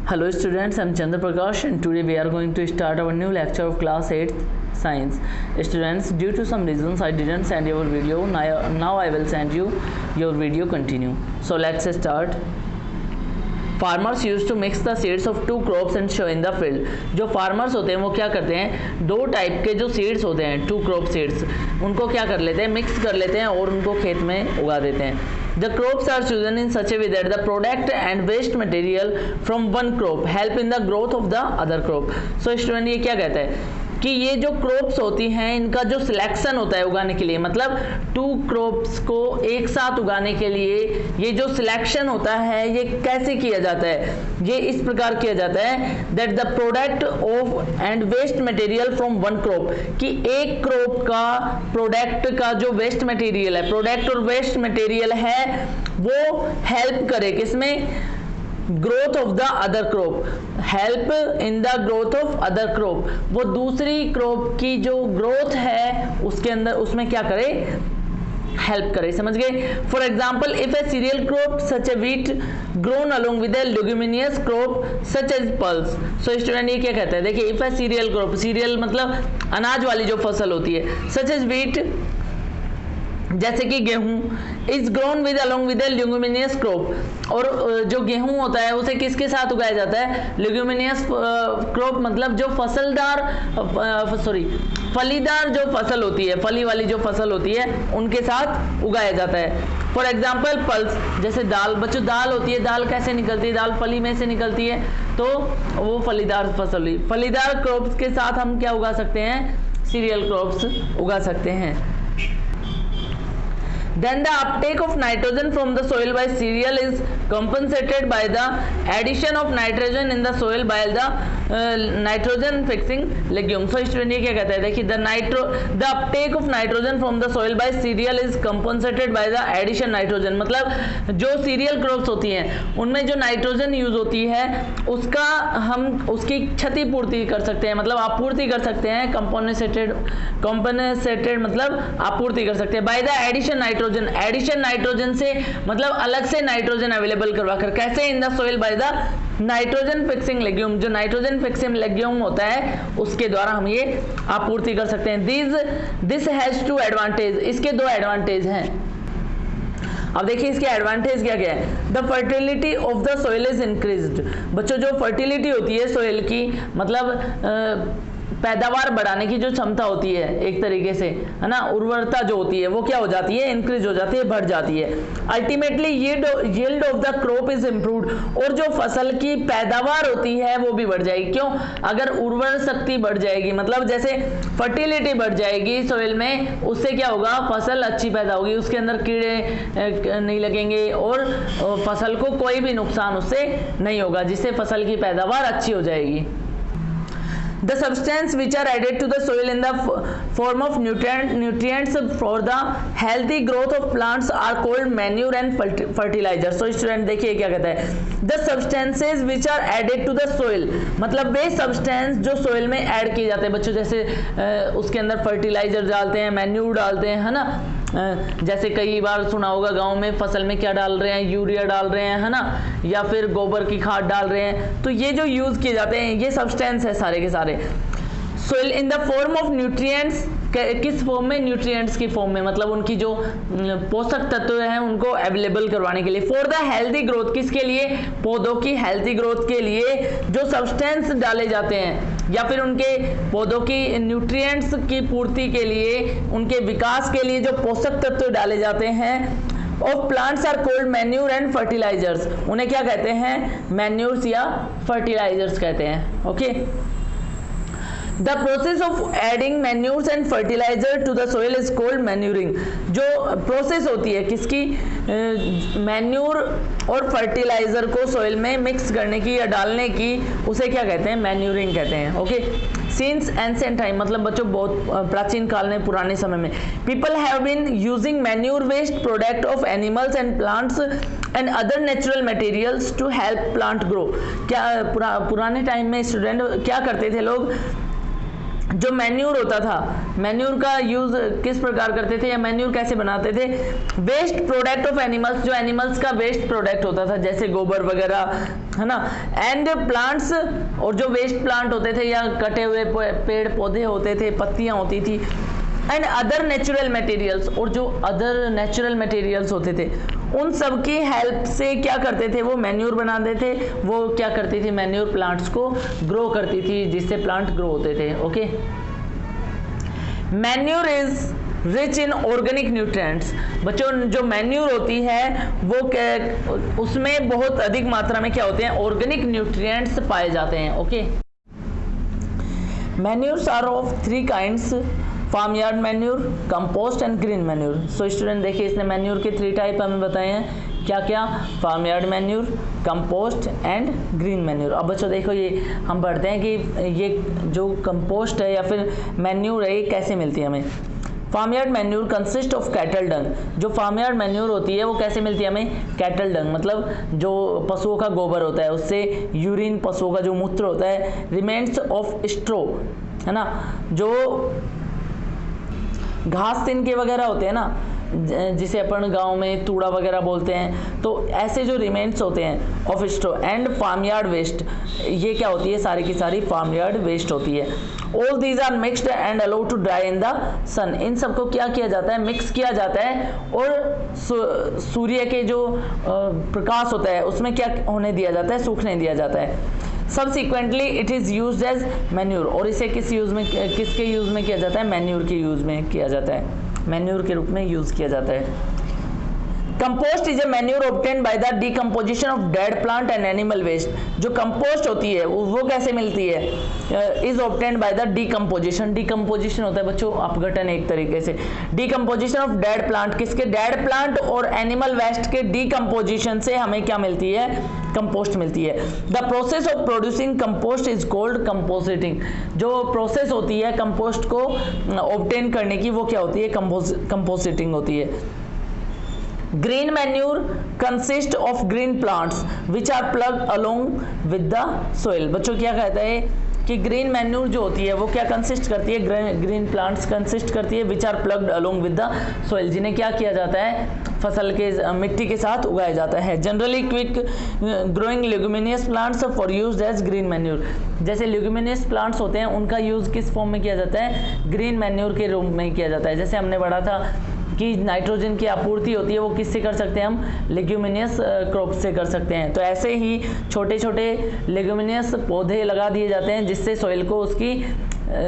Hello students, I'm Chandra Prakash and today we are going to start our new lecture of class 8 science. Students, due to some reasons I didn't send your video. Now I will send you your video continue. So let's start. Farmers use to mix the seeds of two crops and sow in the field. जो farmers होते हैं वो क्या करते हैं, दो type के जो सीड्स होते हैं, टू क्रॉप सीड्स, उनको क्या कर लेते हैं, मिक्स कर लेते हैं और उनको खेत में उगा देते हैं. The crops are chosen in such a way that the product and waste material from one crop help in the growth of the other crop. So student ये क्या कहता है कि ये जो क्रॉप्स होती हैं इनका जो सिलेक्शन होता है उगाने के लिए, मतलब टू क्रॉप्स को एक साथ उगाने के लिए ये जो सिलेक्शन होता है ये कैसे किया जाता है, ये इस प्रकार किया जाता है that the product of and waste material from one crop, कि एक क्रॉप का प्रोडक्ट का जो वेस्ट मटेरियल है, प्रोडक्ट और वेस्ट मटेरियल है, वो हेल्प करे किसमें, growth of the other crop, help in the growth of other crop, वो दूसरी क्रॉप की जो ग्रोथ है उसके अंदर उसमें क्या करे, हेल्प करे. समझ गए. For example if a cereal crop such a wheat grown along with a leguminous crop such as pulse. So student ये क्या कहता है, देखिए if a cereal crop, cereal मतलब अनाज वाली जो फसल होती है, सच एज व्हीट जैसे कि गेहूं, is grown with along with a leguminous crop, और जो गेहूं होता है उसे किसके साथ उगाया जाता है, लेग्यूमिनियस क्रॉप मतलब जो फलीदार जो फसल होती है, फली वाली जो फसल होती है उनके साथ उगाया जाता है. फॉर एग्जाम्पल पल्स, जैसे दाल, बच्चों दाल होती है, दाल कैसे निकलती है, दाल फली में से निकलती है, तो वो फलीदार फसल हुई. फलीदार क्रॉप्स के साथ हम क्या उगा सकते हैं, सीरियल क्रॉप्स उगा सकते हैं. Then the uptake of nitrogen from the soil by cereal is compensated by the addition of nitrogen in the soil by the nitrogen fixing legume. So student ये क्या कहता है, देखिए the uptake of nitrogen from the soil by cereal is compensated by the addition nitrogen, मतलब जो cereal crops होती हैं उनमें जो नाइट्रोजन यूज होती है उसका हम उसकी क्षति पूर्ति कर सकते हैं, मतलब आपूर्ति कर सकते हैं, कंपनसेटेड मतलब आपूर्ति कर सकते हैं by the addition nitrogen. Addition nitrogen से मतलब अलग से नाइट्रोजन अवेलेबल करवा कर, कैसे, in the soil by the nitrogen fixing legume, जो नाइट्रोजन फिक्सिंग लेग्यूम होता है उसके द्वारा हम ये आपूर्ति कर सकते हैं. दिस हैज टू एडवांटेज, इसके दो एडवांटेज हैं. अब देखिए इसके एडवांटेज क्या क्या है. The fertility of the soil is increased. बच्चों जो फर्टिलिटी होती है सोइल की, मतलब पैदावार बढ़ाने की जो क्षमता होती है एक तरीके से, है ना, उर्वरता जो होती है वो क्या हो जाती है, इंक्रीज हो जाती है, बढ़ जाती है. Ultimately yield of the crop is improved, और जो फसल की पैदावार होती है वो भी बढ़ जाएगी. क्यों, अगर उर्वर शक्ति बढ़ जाएगी, मतलब जैसे फर्टिलिटी बढ़ जाएगी सोइल में, उससे क्या होगा, फसल अच्छी पैदा होगी, उसके अंदर कीड़े नहीं लगेंगे और फसल को कोई भी नुकसान उससे नहीं होगा, जिससे फसल की पैदावार अच्छी हो जाएगी. The substances which are added to the soil in the form of nutrients for the healthy growth of plants are called manure and fertilizer. So student देखिए क्या कहता है, the substances which are added to the soil, मतलब वे substance जो soil में add किए जाते हैं बच्चों, जैसे उसके अंदर फर्टिलाइजर डालते हैं, मैन्यूर डालते हैं, है ना, जैसे कई बार सुना होगा गांव में फसल में क्या डाल रहे हैं, यूरिया डाल रहे हैं, है ना, या फिर गोबर की खाद डाल रहे हैं, तो ये जो यूज किए जाते हैं ये सब्सटेंस है सारे के सारे. Soil in the form of nutrients, किस फॉर्म में, न्यूट्रिएंट्स की फॉर्म में, मतलब उनकी जो पोषक तत्व हैं उनको अवेलेबल करवाने के लिए. फॉर द हेल्दी ग्रोथ, किसके लिए, पौधों की हेल्दी ग्रोथ के लिए जो सब्सटेंस डाले जाते हैं, या फिर उनके पौधों की न्यूट्रिएंट्स की पूर्ति के लिए, उनके विकास के लिए जो पोषक तत्व डाले जाते हैं of plants are called manure and fertilisers. उन्हें क्या कहते हैं, मैन्यूर्स या फर्टिलाइजर्स कहते हैं. Okay. The process of adding manures and fertilizer to the soil is called manuring. जो प्रोसेस होती है किसकी, मैन्यूर और फर्टिलाइजर को सोइल में मिक्स करने की या डालने की, उसे क्या कहते हैं, मैन्यूरिंग कहते हैं. ओके. सिंस एंशिएंट टाइम, मतलब बच्चों बहुत प्राचीन काल में, पुराने समय में, people have been using manure waste product of animals and plants and other natural materials to help plant grow. क्या पुराने टाइम में स्टूडेंट क्या करते थे लोग, जो मैन्यूर होता था, मैन्यूर का यूज किस प्रकार करते थे या मैन्यूर कैसे बनाते थे? वेस्ट प्रोडक्ट ऑफ एनिमल्स, जो एनिमल्स का वेस्ट प्रोडक्ट होता था जैसे गोबर वगैरह, है ना, एंड प्लांट्स, और जो वेस्ट प्लांट होते थे या कटे हुए पेड़ पौधे होते थे, पत्तियां होती थी, एंड अदर नेचुरल मटेरियल्स, और जो अदर नेचुरल मटेरियल्स होते थे उन सब की हेल्प से क्या करते थे? वो मैन्यूर बनाते थे। वो क्या करती थी? मैन्यूर प्लांट्स को ग्रो करती थी, जिससे प्लांट ग्रो होते थे। Okay, manure is rich in organic nutrients. बच्चों, जो मैन्यूर होती है वो उसमें बहुत अधिक मात्रा में क्या होते हैं? ऑर्गेनिक न्यूट्रिएंट्स पाए जाते हैं। Okay, manures are of 3 kinds, farm yard manure, compost and green manure. So student देखिए, इसने मैन्यूर के 3 टाइप हमें बताए हैं। क्या क्या? Farm yard manure, compost and green manure. अब बच्चों देखो, ये हम पढ़ते हैं कि ये जो कंपोस्ट है या फिर मैन्यूर है, ये कैसे मिलती है हमें। Farm yard manure consist of cattle dung. जो फार्म यार्ड मैन्यूर होती है वो कैसे मिलती है हमें? कैटल डंग, मतलब जो पशुओं का गोबर होता है उससे, यूरिन, पशुओं का जो मूत्र होता है, रिमेन्स ऑफ स्ट्रो, है ना, जो घास तिनके वगैरह होते हैं ना, जिसे अपन गांव में तूड़ा वगैरह बोलते हैं, तो ऐसे जो रिमेन्स होते हैं of straw and farm yard waste, ये क्या होती है? सारी की सारी फार्म यार्ड वेस्ट होती है। All these are mixed and allowed to dry in the sun. इन सबको क्या किया जाता है? मिक्स किया जाता है, और सूर्य के जो प्रकाश होता है उसमें क्या होने दिया जाता है? सूखने दिया जाता है। Subsequently it is used as manure, और इसे किसके यूज में किया जाता है? मैन्यूर के यूज में किया जाता है, मैन्यूर के रूप में यूज किया जाता है। Compost is a manure obtained by the decomposition of dead plant and animal waste. जो कंपोस्ट होती है वो कैसे मिलती है? Is obtained by the decomposition. Decomposition होता है बच्चों अपघटन, एक तरीके से। डिकम्पोजिशन ऑफ डेड प्लांट, किसके? डेड प्लांट और एनिमल वेस्ट के डिकम्पोजिशन से हमें क्या मिलती है? कंपोस्ट मिलती है। The process of producing compost is called composting. जो प्रोसेस होती है कंपोस्ट को ऑब्टेन करने की, वो क्या होती है? कंपोजिटिंग होती है। Green manure consist of green plants which are ploughed along with the soil. बच्चों क्या कहता है कि ग्रीन मैन्यूर जो होती है वो क्या कंसिस्ट करती है? ग्रीन प्लांट्स कंसिस्ट करती है which are ploughed along with the soil, जिन्हें क्या किया जाता है? फसल के मिट्टी के साथ उगाया जाता है। Generally quick growing leguminous plants for used as green manure. जैसे लेग्यूमिनियस प्लांट्स होते हैं उनका यूज किस फॉर्म में किया जाता है? ग्रीन मैन्यूर के रूप में किया जाता है। जैसे हमने पढ़ा था कि नाइट्रोजन की आपूर्ति होती है वो किससे कर सकते हैं? हम लेग्यूमिनियस क्रॉप से कर सकते हैं। तो ऐसे ही छोटे छोटे लेग्यूमिनियस पौधे लगा दिए जाते हैं जिससे सॉइल को उसकी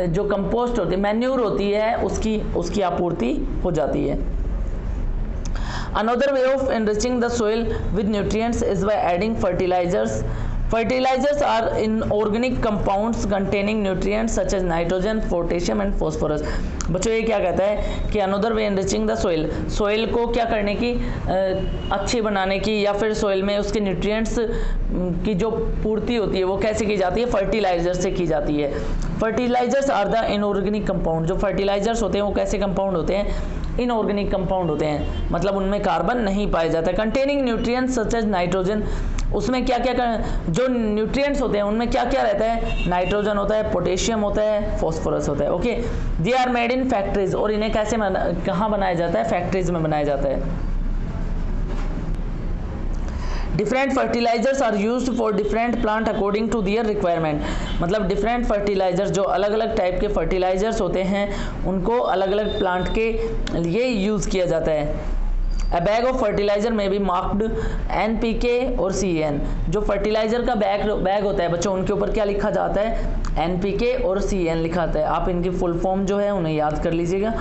जो कंपोस्ट होती है, मैन्यूर होती है, उसकी आपूर्ति हो जाती है। Another way of enriching the soil with nutrients is by adding fertilizers. Fertilizers are inorganic compounds containing nutrients such as nitrogen, potassium and phosphorus. बच्चों ये क्या कहता है कि another way enriching the soil, soil को क्या करने की, अच्छी बनाने की, या फिर सोइल में उसके न्यूट्रिएंट्स की जो पूर्ति होती है वो कैसे की जाती है? फर्टिलाइजर से की जाती है। Fertilisers are the inorganic compound. जो फर्टिलाइजर्स होते हैं वो कैसे कंपाउंड होते हैं? इनऑर्गेनिक कंपाउंड होते हैं, मतलब उनमें कार्बन नहीं पाया जाता। Containing nutrients such as nitrogen, उसमें क्या क्या जो न्यूट्रिएंट्स होते हैं उनमें क्या क्या रहता है? नाइट्रोजन होता है, पोटेशियम होता है, फॉस्फोरस होता है। Okay, they are made in factories, और इन्हें कैसे कहाँ बनाया जाता है? फैक्ट्रीज में बनाया जाता है। Different fertilisers are used for different plant according to their requirement. मतलब डिफरेंट फर्टिलाइजर्स, जो अलग अलग टाइप के फर्टिलाइजर्स होते हैं उनको अलग अलग प्लांट के लिए यूज़ किया जाता है। A bag of fertilizer may be marked NPK और CAN। जो फर्टिलाइजर का बैग होता है बच्चों, उनके ऊपर क्या लिखा जाता है? NPK और CAN लिखा आता है। आप इनकी फुल फॉर्म जो है उन्हें याद कर लीजिएगा,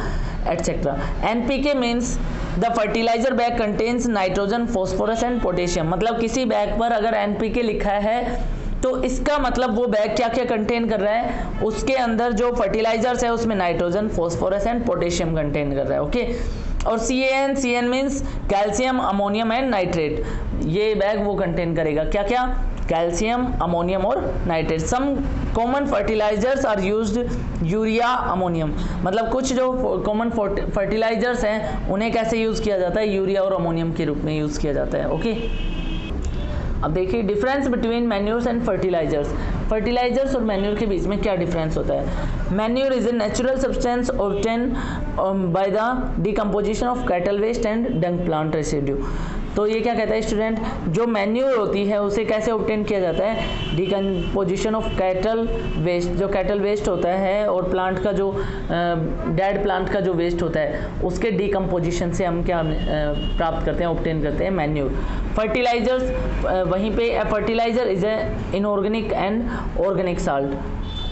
etcetera. NPK means the fertiliser bag contains nitrogen, phosphorus and potassium. मतलब किसी बैग पर अगर NPK लिखा है तो इसका मतलब वो बैग क्या क्या कंटेन कर रहा है? उसके अंदर जो फर्टिलाइजर्स है उसमें nitrogen, phosphorus and potassium contain कर रहा है। ओके, और CAN means calcium, ammonium and nitrate. ये बैग वो कंटेन करेगा क्या क्या? कैल्शियम, अमोनियम और nitrate. Some common fertilisers are used, urea, ammonium. मतलब कुछ जो कॉमन फर्टिलाइजर्स हैं उन्हें कैसे यूज़ किया जाता है? यूरिया और अमोनियम के रूप में यूज़ किया जाता है। ओके, अब देखिए difference between manures and fertilisers, fertilisers और मैन्योर के बीच में क्या डिफरेंस होता है। Manure is a natural substance obtain by the decomposition of cattle waste and dung plant residue. तो ये क्या कहता है स्टूडेंट, जो मैन्योर होती है उसे कैसे ऑब्टेन किया जाता है, डिकम्पोजिशन ऑफ कैटल वेस्ट, जो कैटल वेस्ट होता है और प्लांट का जो डेड प्लांट का जो वेस्ट होता है उसके डिकम्पोजिशन से हम क्या प्राप्त करते हैं, ऑब्टेन करते हैं मैन्योर। फर्टिलाइजर्स, वहीं पे fertiliser is a inorganic and organic salt,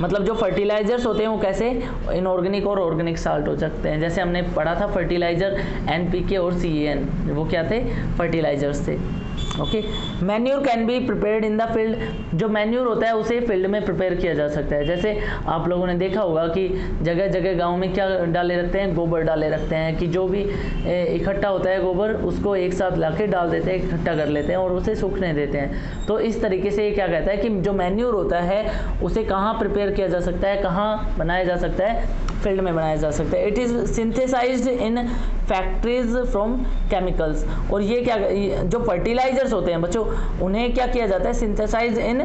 मतलब जो फर्टिलाइजर्स होते हैं वो कैसे इनऑर्गेनिक और ऑर्गेनिक साल्ट हो सकते हैं। जैसे हमने पढ़ा था फर्टिलाइजर NPK और CAN, वो क्या थे, फर्टिलाइजर्स थे। Okay, manure can be prepared in the field, जो मैन्योर होता है उसे फील्ड में प्रिपेयर किया जा सकता है। जैसे आप लोगों ने देखा होगा कि जगह जगह गांव में क्या डाले रखते हैं, गोबर डाले रखते हैं, कि जो भी इकट्ठा होता है गोबर उसको एक साथ लाके डाल देते हैं, इकट्ठा कर लेते हैं और उसे सूखने देते हैं। तो इस तरीके से ये क्या कहता है कि जो मैन्योर होता है उसे कहाँ प्रिपेयर किया जा सकता है, कहाँ बनाया जा सकता है, फील्ड में बनाया जा सकता है। It is synthesised in factories from chemicals, और ये क्या, जो फर्टिलाइजर्स होते हैं बच्चों उन्हें क्या किया जाता है, synthesise in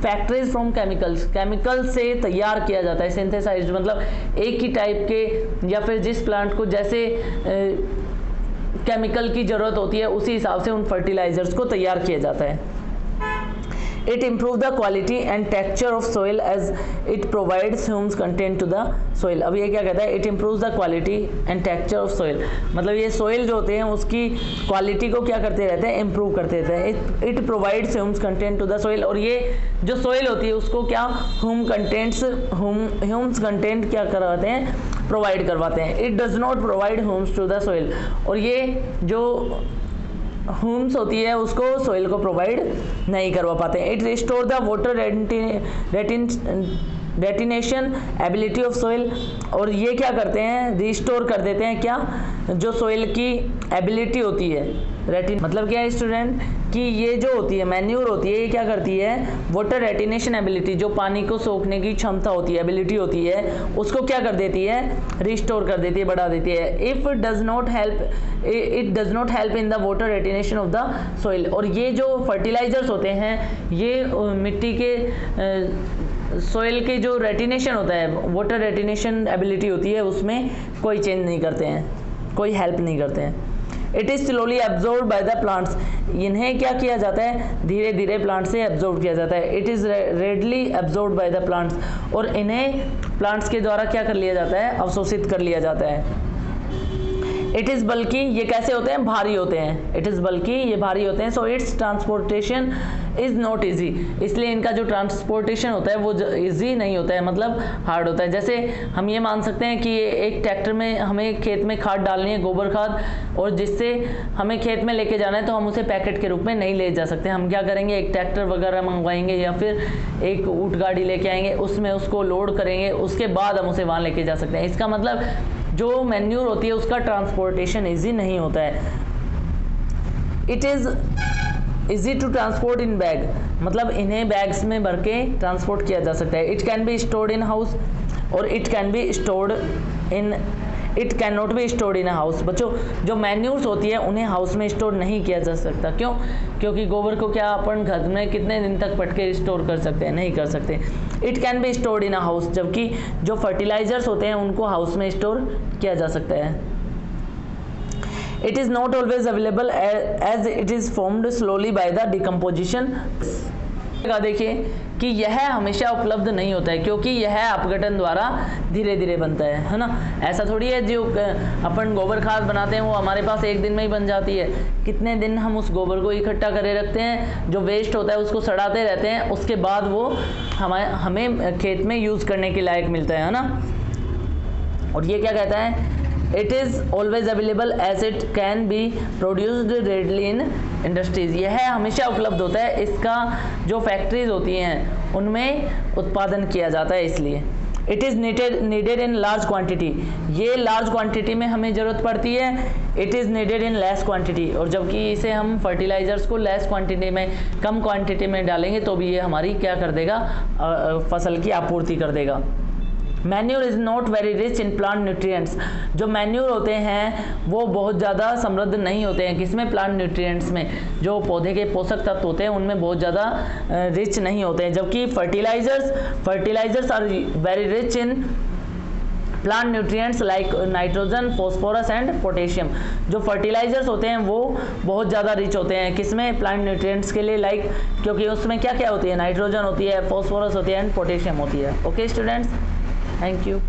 factories from chemicals, chemical से तैयार किया जाता है। सिंथेसाइज मतलब एक ही टाइप के, या फिर जिस प्लांट को जैसे केमिकल की ज़रूरत होती है उसी हिसाब से उन फर्टिलाइजर्स को तैयार किया जाता है। It improves the quality and texture of soil as it provides humus content to the soil। अब ये क्या कहता है, it improves the quality and texture of soil, मतलब ये soil जो होते हैं उसकी क्वालिटी को क्या करते रहते हैं, improve करते रहते हैं। It provides humus content to the soil, और ये जो soil होती है उसको क्या humus content क्या करवाते हैं, प्रोवाइड करवाते हैं। It does not provide humus to the soil, और ये जो ह्यूम्स होती है उसको सोइल को प्रोवाइड नहीं करवा पाते हैं। It restore the water retention ability of soil, और ये क्या करते हैं, रिस्टोर कर देते हैं क्या, जो सोइल की एबिलिटी होती है, मतलब क्या है स्टूडेंट, कि ये जो होती है मैन्योर होती है ये क्या करती है, वाटर रेटिनेशन एबिलिटी, जो पानी को सोखने की क्षमता होती है, एबिलिटी होती है, उसको क्या कर देती है, रिस्टोर कर देती है, बढ़ा देती है। If it does not help in the water retention of the soil, और ये जो फर्टिलाइजर्स होते हैं ये मिट्टी के सोइल के जो रेटिनेशन होता है, वाटर रेटिनेशन एबिलिटी होती है, उसमें कोई चेंज नहीं करते हैं, कोई हेल्प नहीं करते हैं। It is slowly absorb by the plants, इन्हें क्या किया जाता है, धीरे धीरे प्लांट से एब्जॉर्ब किया जाता है। It is readily absorb by the plants, और इन्हें प्लांट्स के द्वारा क्या कर लिया जाता है, अवशोषित कर लिया जाता है। इट इज़ बल्कि, ये कैसे होते हैं, भारी होते हैं। इट इज़ बल्कि, ये भारी होते हैं। So it's transportation is not easy, इसलिए इनका जो ट्रांसपोर्टेशन होता है वो ईजी नहीं होता है, मतलब हार्ड होता है। जैसे हम ये मान सकते हैं कि एक ट्रैक्टर में हमें खेत में खाद डालनी है, गोबर खाद, और जिससे हमें खेत में लेके जाना है तो हम उसे पैकेट के रूप में नहीं ले जा सकते। हम क्या करेंगे, एक ट्रैक्टर वगैरह मंगवाएंगे या फिर एक ऊँट गाड़ी लेके आएंगे, उसमें उसको लोड करेंगे, उसके बाद हम उसे वहाँ लेके जा सकते हैं। इसका मतलब जो मैन्योर होती है उसका ट्रांसपोर्टेशन इजी नहीं होता है। It is easy to transport in bag, मतलब इन्हें बैग्स में भर के ट्रांसपोर्ट किया जा सकता है। It can be stored in house, और it can be stored in, it can not be stored in a house. बच्चों जो मैन्यूर्स होती है उन्हें हाउस में स्टोर नहीं किया जा सकता। क्यों? क्योंकि गोबर को क्या अपन घर में कितने दिन तक पट के स्टोर कर सकते हैं, नहीं कर सकते। It can be stored in a house, जबकि जो फर्टिलाइजर्स होते हैं उनको हाउस में स्टोर किया जा सकता है। It is not always available as it is formed slowly by the decomposition. देखिए कि यह हमेशा उपलब्ध नहीं होता है, क्योंकि यह अपघटन द्वारा धीरे धीरे बनता है ना। ऐसा थोड़ी है जो अपन गोबर खाद बनाते हैं वो हमारे पास एक दिन में ही बन जाती है। कितने दिन हम उस गोबर को इकट्ठा करे रखते हैं, जो वेस्ट होता है उसको सड़ाते रहते हैं, उसके बाद वो हमें खेत में यूज़ करने के लायक मिलता है ना। और ये क्या कहता है, it is always available as it can be produced readily in industries. यह हमेशा उपलब्ध होता है, इसका जो फैक्ट्रीज होती हैं उनमें उत्पादन किया जाता है, इसलिए। It is needed in large quantity, ये लार्ज क्वांटिटी में हमें ज़रूरत पड़ती है। It is needed in less quantity, और जबकि इसे हम फर्टिलाइजर्स को लेस क्वांटिटी में, कम क्वांटिटी में डालेंगे तो भी ये हमारी क्या कर देगा, फसल की आपूर्ति कर देगा। Manure is not very rich in plant nutrients. जो मैन्यूर होते हैं वो बहुत ज़्यादा समृद्ध नहीं होते हैं किसमें, प्लांट न्यूट्रिएंट्स में, जो पौधे के पोषक तत्व होते हैं उनमें बहुत ज़्यादा रिच नहीं होते हैं। जबकि fertilisers are very rich in plant nutrients like nitrogen, phosphorus and potassium. जो फर्टिलाइजर्स होते हैं वो बहुत ज़्यादा रिच होते हैं किसमें, प्लांट न्यूट्रिएंट्स के लिए, लाइक क्योंकि उसमें क्या क्या होती है, नाइट्रोजन होती है, फॉस्फोरस होती है एंड पोटेशियम होती है। Okay students, thank you.